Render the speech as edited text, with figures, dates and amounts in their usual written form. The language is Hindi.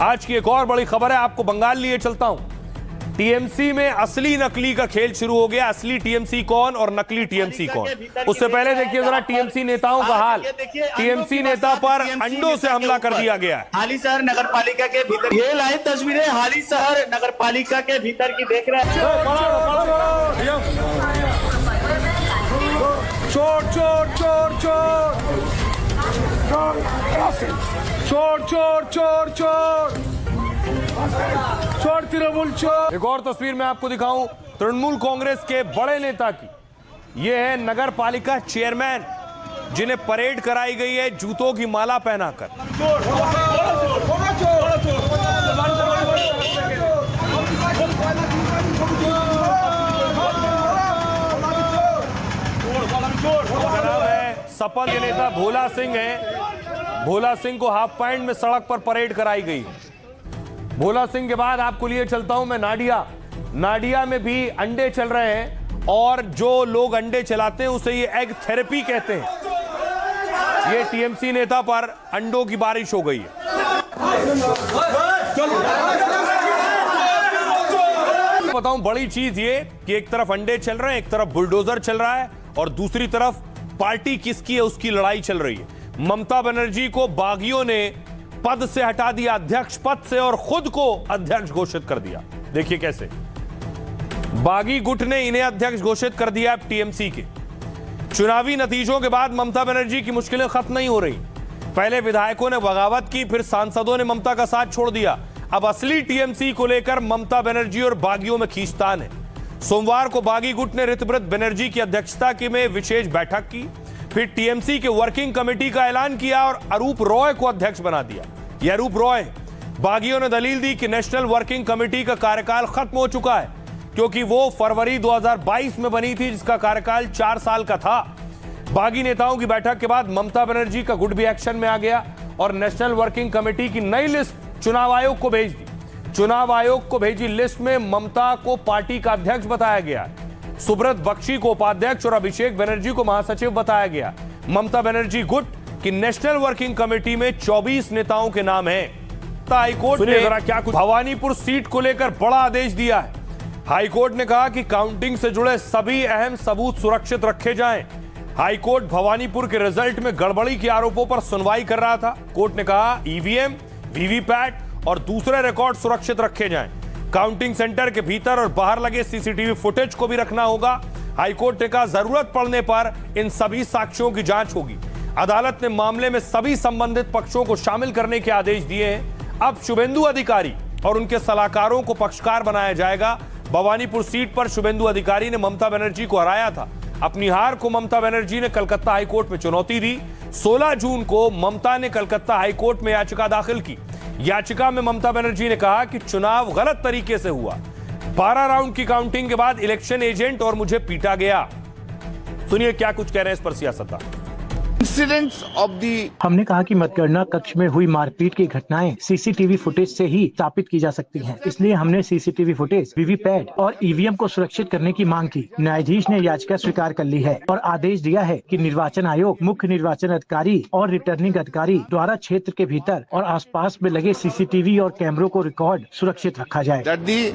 आज की एक और बड़ी खबर है, आपको बंगाल लिए चलता हूं। टीएमसी में असली नकली का खेल शुरू हो गया। असली टीएमसी कौन और नकली टीएमसी कौन? उससे पहले देखिए जरा टीएमसी नेताओं का हाल। टीएमसी नेता पर अंडों से हमला कर दिया गया है। हाली शहर नगर पालिका के भीतर ये लाइव तस्वीरें हाली शहर नगर पालिका के भीतर की देख रहे हैं। चोर चोर चोर चोर चोर चोर चोर चोर तृणमूल चोर। एक और तस्वीर मैं आपको दिखाऊं तृणमूल कांग्रेस के बड़े नेता की। ये है नगर पालिका चेयरमैन जिन्हें परेड कराई गई है जूतों की माला पहनाकर। सपा के नेता भोला सिंह हैं। भोला सिंह को हाफ पैंट में सड़क पर परेड कराई गई। भोला सिंह के बाद आपको लिए चलता हूं मैं नाडिया। नाडिया में भी अंडे चल रहे हैं और जो लोग अंडे चलाते हैं उसे ये एग थेरेपी कहते हैं। ये टीएमसी नेता पर अंडों की बारिश हो गई है। बताऊं बड़ी चीज ये कि एक तरफ अंडे चल रहे हैं, एक तरफ बुलडोजर चल रहा है और दूसरी तरफ पार्टी किसकी है उसकी लड़ाई चल रही है। ममता बनर्जी को बागियों ने पद से हटा दिया, अध्यक्ष पद से, और खुद को अध्यक्ष घोषित कर दिया। देखिए कैसे बागी गुट ने इन्हें अध्यक्ष घोषित कर दिया। टीएमसी के चुनावी नतीजों के बाद ममता बनर्जी की मुश्किलें खत्म नहीं हो रही। पहले विधायकों ने बगावत की, फिर सांसदों ने ममता का साथ छोड़ दिया। अब असली टीएमसी को लेकर ममता बनर्जी और बागियों में खींचतान है। सोमवार को बागी गुट ने ऋतव्रत बनर्जी की अध्यक्षता की में विशेष बैठक की, फिर टीएमसी के वर्किंग कमेटी का ऐलान किया और अरूप रॉय को अध्यक्ष बना दिया। यह अरूप रॉय। बागियों ने दलील दी कि नेशनल वर्किंग कमेटी का कार्यकाल खत्म हो चुका है क्योंकि वो फरवरी 2022 में बनी थी जिसका कार्यकाल 4 साल का था। बागी नेताओं की बैठक के बाद ममता बनर्जी का गुट भी एक्शन में आ गया और नेशनल वर्किंग कमेटी की नई लिस्ट चुनाव आयोग को भेज दी। चुनाव आयोग को भेजी लिस्ट में ममता को पार्टी का अध्यक्ष बताया गया, सुब्रत बख्शी को उपाध्यक्ष और अभिषेक बनर्जी को महासचिव बताया गया। ममता बनर्जी गुट की नेशनल वर्किंग कमेटी में 24 नेताओं के नाम हैं। हाईकोर्ट ने जरा क्या कुछ भवानीपुर सीट को लेकर बड़ा आदेश दिया है। हाईकोर्ट ने कहा कि काउंटिंग से जुड़े सभी अहम सबूत सुरक्षित रखे जाएं। हाईकोर्ट भवानीपुर के रिजल्ट में गड़बड़ी के आरोपों पर सुनवाई कर रहा था। कोर्ट ने कहा ईवीएम, वीवीपैट और दूसरे रिकॉर्ड सुरक्षित रखे जाएं। काउंटिंग सेंटर के भीतर और बाहर लगे सीसीटीवी फुटेज को भी रखना होगा। हाईकोर्ट ने कहा जरूरत पड़ने पर इन सभी साक्ष्यों की जांच होगी। अदालत ने मामले में सभी संबंधित पक्षों को शामिल करने के आदेश दिए हैं। अब शुभेंदु अधिकारी और उनके सलाहकारों को पक्षकार बनाया जाएगा। भवानीपुर सीट पर शुभेंदु अधिकारी ने ममता बनर्जी को हराया था। अपनी हार को ममता बनर्जी ने कलकत्ता हाईकोर्ट में चुनौती दी। 16 जून को ममता ने कलकत्ता हाईकोर्ट में याचिका दाखिल की। याचिका में ममता बनर्जी ने कहा कि चुनाव गलत तरीके से हुआ। 12 राउंड की काउंटिंग के बाद इलेक्शन एजेंट और मुझे पीटा गया। सुनिए क्या कुछ कह रहे हैं इस पर सियासतदान। इंसिडेंट्स ऑफ दी हमने कहा कि मतगणना कक्ष में हुई मारपीट की घटनाएं सीसीटीवी फुटेज से ही स्थापित की जा सकती हैं। इसलिए हमने सीसीटीवी फुटेज, वीवीपैट और ईवीएम को सुरक्षित करने की मांग की। न्यायाधीश ने याचिका स्वीकार कर ली है और आदेश दिया है कि निर्वाचन आयोग, मुख्य निर्वाचन अधिकारी और रिटर्निंग अधिकारी द्वारा क्षेत्र के भीतर और आसपास में लगे सीसीटीवी और कैमरों को रिकॉर्ड सुरक्षित रखा जाए।